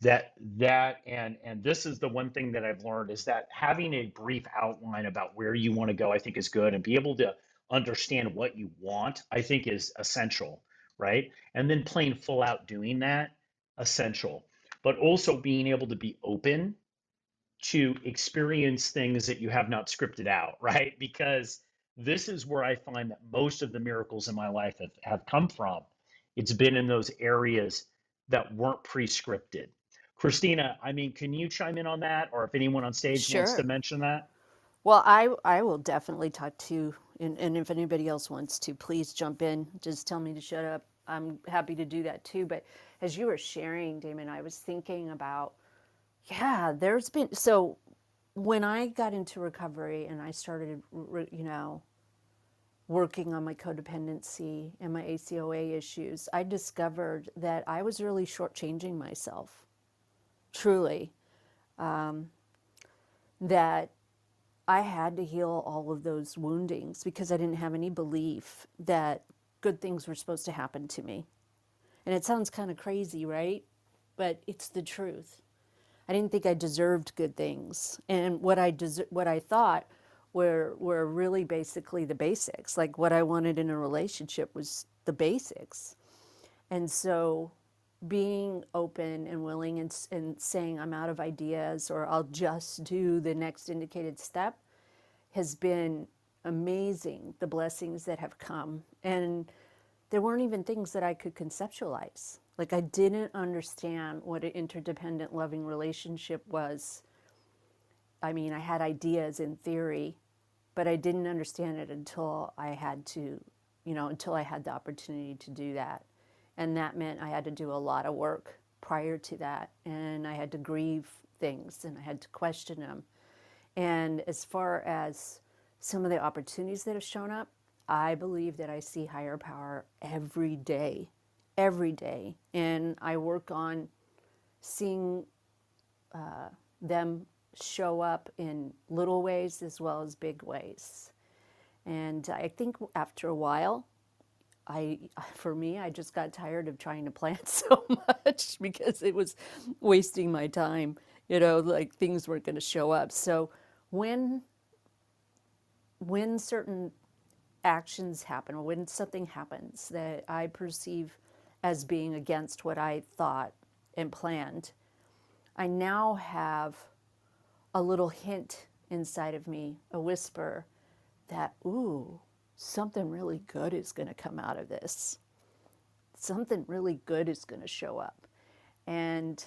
And this is the one thing that I've learned, is that having a brief outline about where you want to go, I think, is good, and be able to understand what you want, I think, is essential, right? And then plain full out doing that, essential. But also being able to be open to experience things that you have not scripted out, right? Because this is where I find that most of the miracles in my life have come from. It's been in those areas that weren't pre-scripted. Christina, I mean, can you chime in on that? Or if anyone on stage wants to Sure. mention that? Well, I will definitely talk to, and if anybody else wants to, please jump in. Just tell me to shut up. I'm happy to do that too. But as you were sharing, Damon, I was thinking about, yeah, there's been, so when I got into recovery and I started, working on my codependency and my ACOA issues, I discovered that I was really shortchanging myself, truly, that I had to heal all of those woundings because I didn't have any belief that good things were supposed to happen to me. And it sounds kind of crazy, right? But it's the truth. I didn't think I deserved good things, and what I thought were really basically the basics. Like what I wanted in a relationship was the basics, and so being open and willing and saying I'm out of ideas or I'll just do the next indicated step has been amazing. The blessings that have come, and there weren't even things that I could conceptualize. Like I didn't understand what an interdependent loving relationship was. I mean, I had ideas in theory, but I didn't understand it until I had to, until I had the opportunity to do that. And that meant I had to do a lot of work prior to that. And I had to grieve things and I had to question them. And as far as some of the opportunities that have shown up, I believe that I see higher power every day. And I work on seeing them show up in little ways as well as big ways. And I think after a while, for me, I just got tired of trying to plan so much because it was wasting my time. Like things weren't going to show up. So when certain actions happen or when something happens that I perceive as being against what I thought and planned, I now have a little hint inside of me, a whisper that, ooh, something really good is going to come out of this. Something really good is going to show up. And,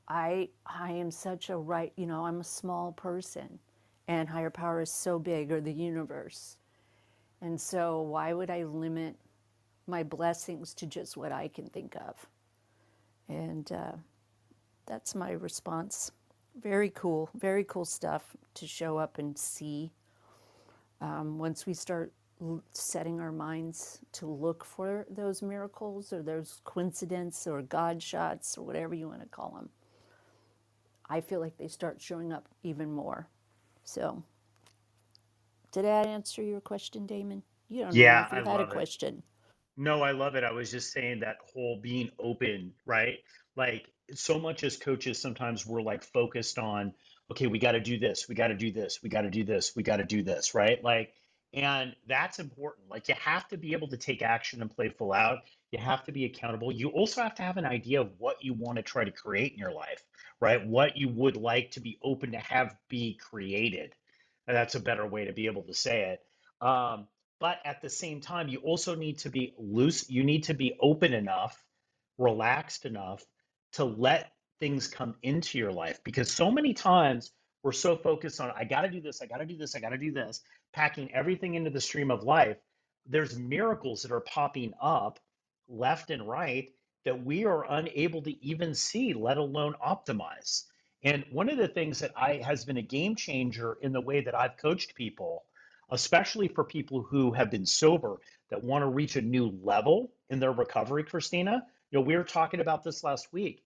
I am such a I'm a small person and higher power is so big, or the universe. And so why would I limit my blessings to just what I can think of? And that's my response. Very cool stuff to show up and see. Once we start setting our minds to look for those miracles or those coincidence or God shots or whatever you want to call them, I feel like they start showing up even more. So, did that answer your question, Damon? You don't even know Yeah, if I you had a love it. question. No, I love it. I was just saying that whole being open, right? Like so much as coaches, sometimes we're like focused on, okay, we got to do this, we got to do this, we got to do this, we got to do this, right? Like, and that's important. Like you have to be able to take action and play full out. You have to be accountable. You also have to have an idea of what you want to try to create in your life, right? What you would like to be open to have be created. And that's a better way to be able to say it. But at the same time, you also need to be loose. You need to be open enough, relaxed enough to let things come into your life. Because so many times we're so focused on, I got to do this, I got to do this, I got to do this, packing everything into the stream of life. There's miracles that are popping up left and right that we are unable to even see, let alone optimize. And one of the things that has been a game changer in the way that I've coached people, especially for people who have been sober that want to reach a new level in their recovery, Christina. We were talking about this last week,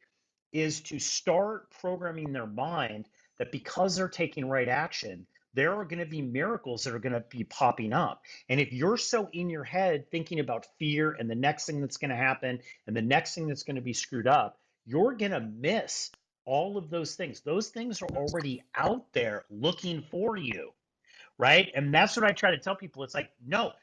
is to start programming their mind that because they're taking right action, there are going to be miracles that are going to be popping up. And if you're so in your head thinking about fear and the next thing that's going to happen and the next thing that's going to be screwed up, you're going to miss all of those things. Those things are already out there looking for you, right? And that's what I try to tell people. It's like, no,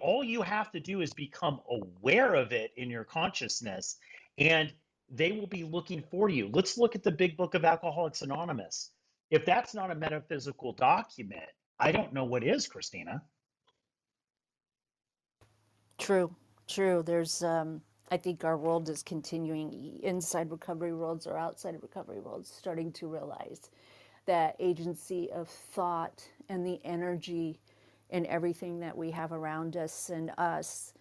all you have to do is become aware of it in your consciousness, and they will be looking for you. Let's look at the big book of Alcoholics Anonymous. If that's not a metaphysical document, I don't know what is, Christina. True, true. I think our world is continuing, inside recovery worlds or outside of recovery worlds, starting to realize that agency of thought and the energy and everything that we have around us and us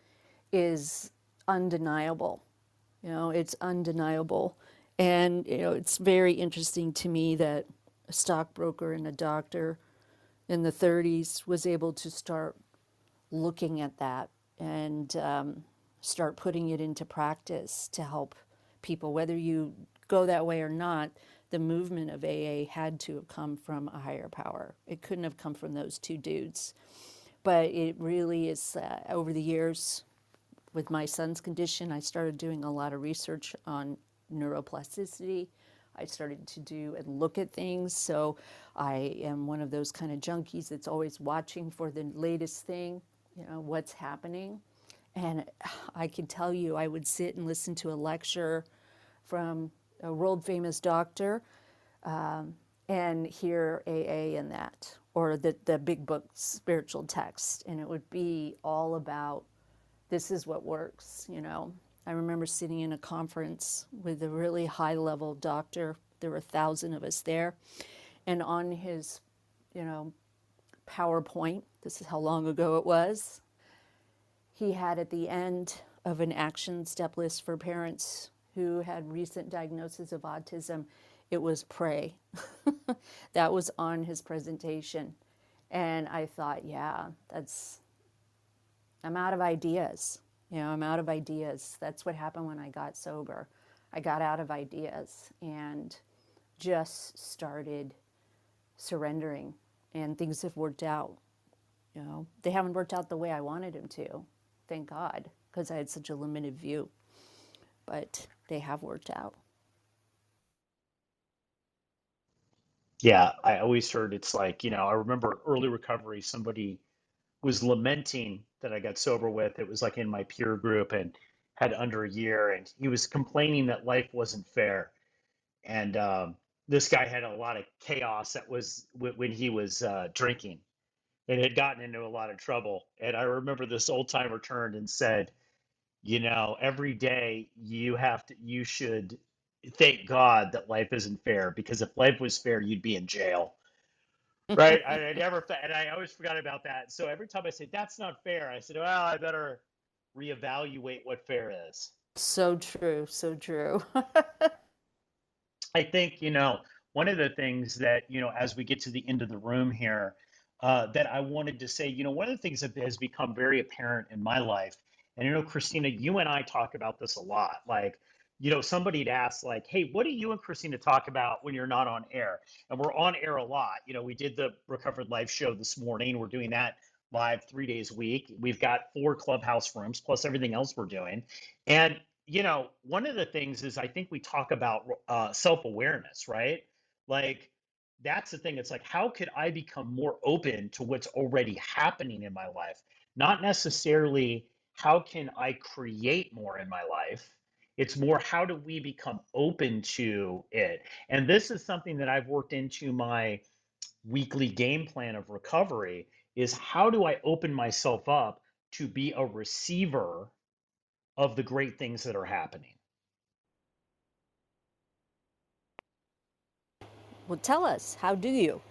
is undeniable. It's undeniable. And, it's very interesting to me that a stockbroker and a doctor in the 30s was able to start looking at that and start putting it into practice to help people. Whether you go that way or not, the movement of AA had to have come from a higher power. It couldn't have come from those two dudes. But it really is, over the years, with my son's condition, I started doing a lot of research on neuroplasticity. I started to do and look at things. So I am one of those kind of junkies that's always watching for the latest thing, what's happening. And I can tell you, I would sit and listen to a lecture from a world famous doctor and hear AA in that, or the big book spiritual text. And it would be all about, this is what works, I remember sitting in a conference with a really high level doctor. There were 1,000 of us there. And on his, PowerPoint, this is how long ago it was, he had at the end of an action step list for parents who had recent diagnosis of autism, it was pray. That was on his presentation. And I thought, yeah, I'm out of ideas. I'm out of ideas. That's what happened when I got sober. I got out of ideas and just started surrendering, and things have worked out. They haven't worked out the way I wanted them to, thank God, because I had such a limited view, but they have worked out. Yeah, I always heard it's like, I remember early recovery, somebody was lamenting that I got sober with. It was like in my peer group and had under a year, and he was complaining that life wasn't fair. And this guy had a lot of chaos that was when he was drinking and had gotten into a lot of trouble. And I remember this old timer turned and said, every day you should thank God that life isn't fair, because if life was fair, you'd be in jail. Right. I never, and I always forgot about that. So every time I say that's not fair, I said, well, I better reevaluate what fair is. So true, so true. I think, one of the things that, as we get to the end of the room here, that I wanted to say, one of the things that has become very apparent in my life, and, Christina, you and I talk about this a lot. Like, somebody'd ask, like, hey, what do you and Christina talk about when you're not on air? And we're on air a lot. We did the Recovered Life show this morning. We're doing that live 3 days a week. We've got 4 clubhouse rooms plus everything else we're doing. And one of the things is I think we talk about self-awareness, right? Like, that's the thing. It's like, how could I become more open to what's already happening in my life? Not necessarily how can I create more in my life. It's more, how do we become open to it? And this is something that I've worked into my weekly game plan of recovery, is how do I open myself up to be a receiver of the great things that are happening? Well, tell us, how do you?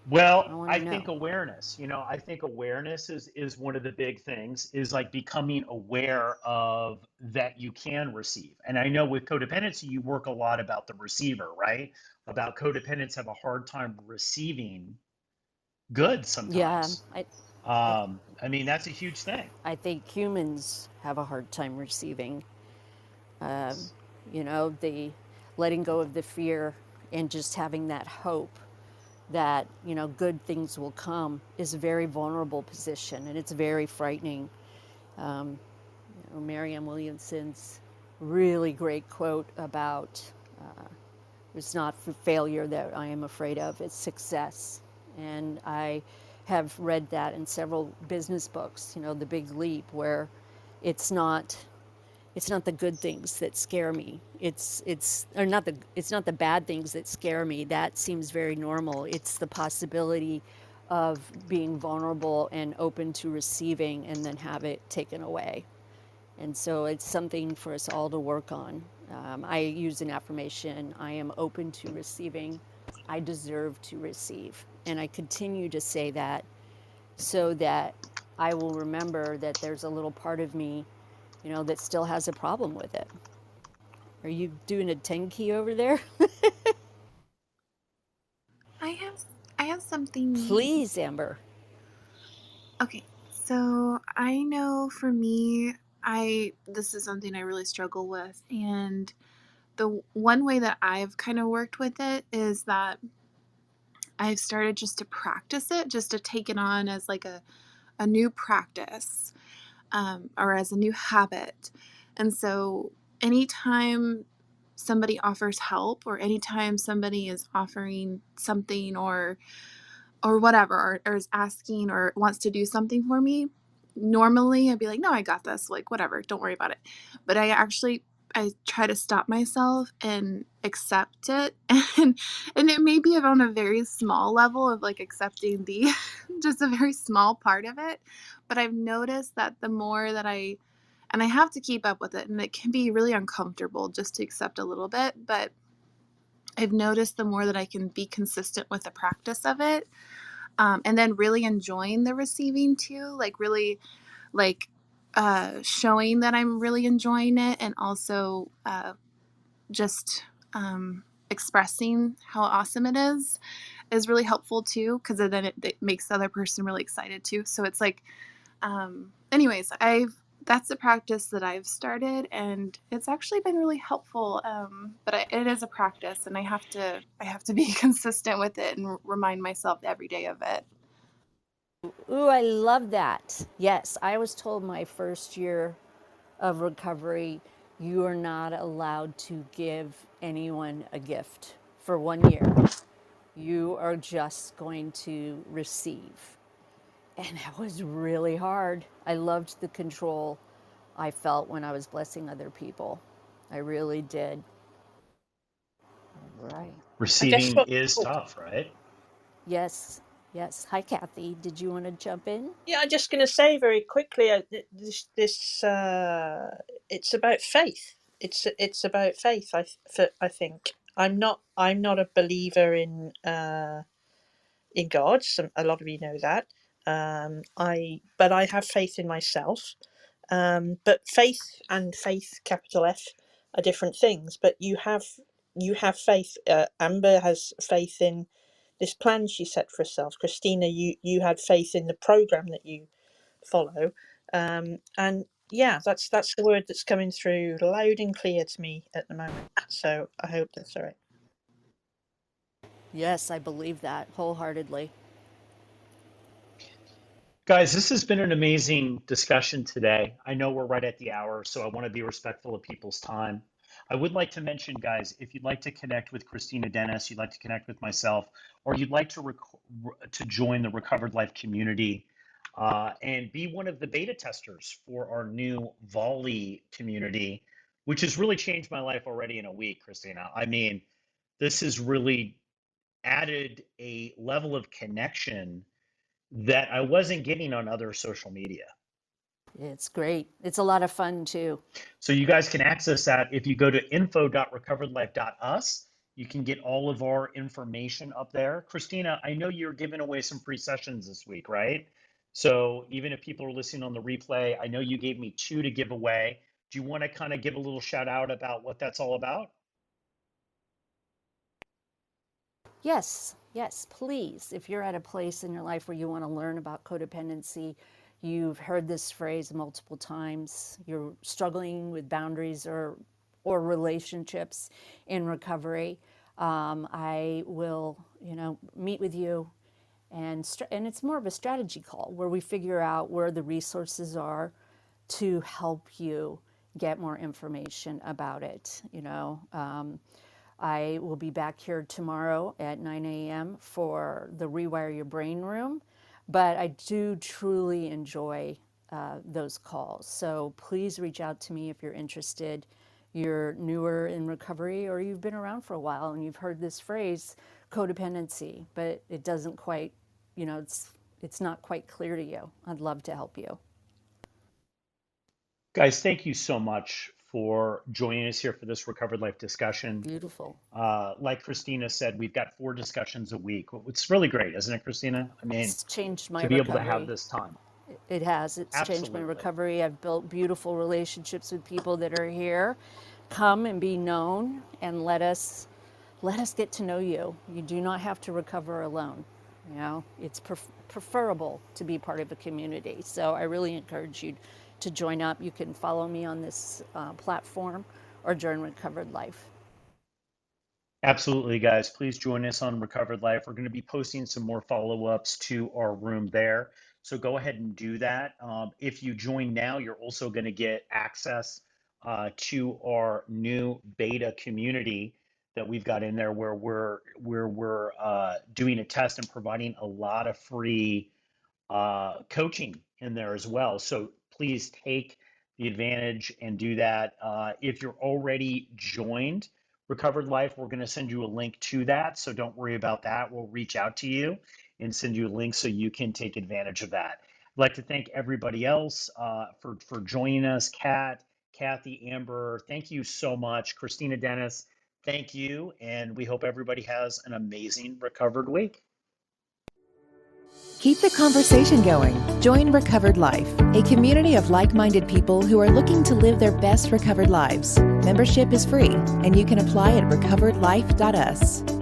I Well, want I to think know. awareness, I think awareness is one of the big things, is like becoming aware of that you can receive. And I know with codependency, you work a lot about the receiver, right? About codependents have a hard time receiving good Yeah, sometimes. I, I mean, that's a huge thing. I think humans have a hard time receiving, Yes. the letting go of the fear and just having that hope that, good things will come is a very vulnerable position, and it's very frightening. Marianne Williamson's really great quote about it's not failure that I am afraid of, it's success. And I have read that in several business books, The Big Leap, where it's not the good things that scare me. It's not the bad things that scare me. That seems very normal. It's the possibility of being vulnerable and open to receiving and then have it taken away. And so it's something for us all to work on. I use an affirmation: I am open to receiving I deserve to receive. And I continue to say that so that I will remember that there's a little part of me, that still has a problem with it. Are you doing a 10 key over there? I have I have something. Please, Amber. Okay, so I know for me, I this is something I really struggle with, and the one way that I've kind of worked with it is that I've started just to practice it, just to take it on as like a new practice, or as a new habit. And so anytime somebody offers help, or anytime somebody is offering something, or whatever, or is asking or wants to do something for me, normally I'd be like, no, I got this, like whatever, don't worry about it. But I try to stop myself and accept it. And it may be on a very small level of like accepting the just a very small part of it. But I've noticed that the more that I have to keep up with it, and it can be really uncomfortable just to accept a little bit, but I've noticed the more that I can be consistent with the practice of it, and then really enjoying the receiving too, like really like showing that I'm really enjoying it, and also just expressing how awesome it is really helpful too, because then it makes the other person really excited too. So it's like, anyways, I've that's a practice that I've started, and it's actually been really helpful. But it is a practice, and I have to be consistent with it and remind myself every day of it. Ooh, I love that. Yes, I was told my first year of recovery, you are not allowed to give anyone a gift for 1 year. You are just going to receive. And that was really hard. I loved the control I felt when I was blessing other people. I really did. All right. I guess Receiving what? is Oh, tough, right? Yes, yes. Hi, Kathy. Did you want to jump in? yeah, I'm just going to say very quickly. It's about faith. It's about faith. I think I'm not a believer in God. A lot of you know that. But I have faith in myself. But faith and faith, capital F, are different things. But you have faith. Amber has faith in this plan she set for herself. Christina, you had faith in the program that you follow. And yeah, that's the word that's coming through loud and clear to me at the moment. So I hope that's all right. Yes, I believe that wholeheartedly. Guys, this has been an amazing discussion today. I know we're right at the hour, so I want to be respectful of people's time. I would like to mention, guys, if you'd like to connect with Christina Dennis, you'd like to connect with myself, or you'd like to join the Recovered Life community and be one of the beta testers for our new Volley community, which has really changed my life already in a week, Christina. I mean, this has really added a level of connection that I wasn't getting on other social media. It's great. It's a lot of fun too. So you guys can access that if you go to info.recoveredlife.us. You can get all of our information up there. Christina, I know you're giving away some free sessions this week, right? So even if people are listening on the replay, I know you gave me 2 to give away. Do you want to kind of give a little shout out about what that's all about? Yes, yes, please. If you're at a place in your life where you want to learn about codependency, you've heard this phrase multiple times, you're struggling with boundaries or relationships in recovery, I will, meet with you, and it's more of a strategy call where we figure out where the resources are to help you get more information about it. I will be back here tomorrow at 9 a.m. for the Rewire Your Brain room, but I do truly enjoy those calls. So please reach out to me if you're interested. You're newer in recovery, or you've been around for a while and you've heard this phrase, codependency, but it doesn't quite, it's not quite clear to you. I'd love to help you. Guys, thank you so much for joining us here for this Recovered Life discussion. Beautiful. Like Christina said, we've got 4 discussions a week. It's really great, isn't it, Christina? I mean, It's changed my to be able to have recovery. this time. It has. It's changed my Absolutely. recovery. I've built beautiful relationships with people that are here. Come and be known, and let us get to know you. You do not have to recover alone. You know, it's preferable to be part of a community. So I really encourage you to join up. You can follow me on this platform or join Recovered Life. Absolutely, guys. Please join us on Recovered Life. We're going to be posting some more follow-ups to our room there. So go ahead and do that. If you join now, you're also going to get access to our new beta community that we've got in there, where we're doing a test and providing a lot of free coaching in there as well. So please take the advantage and do that. If you're already joined Recovered Life, we're going to send you a link to that. So don't worry about that. We'll reach out to you and send you a link so you can take advantage of that. I'd like to thank everybody else for joining us. Kat, Kathy, Amber, thank you so much. Christina, Dennis, thank you. And we hope everybody has an amazing recovered week. Keep the conversation going. Join Recovered Life, a community of like-minded people who are looking to live their best recovered lives. Membership is free, and you can apply at recoveredlife.us.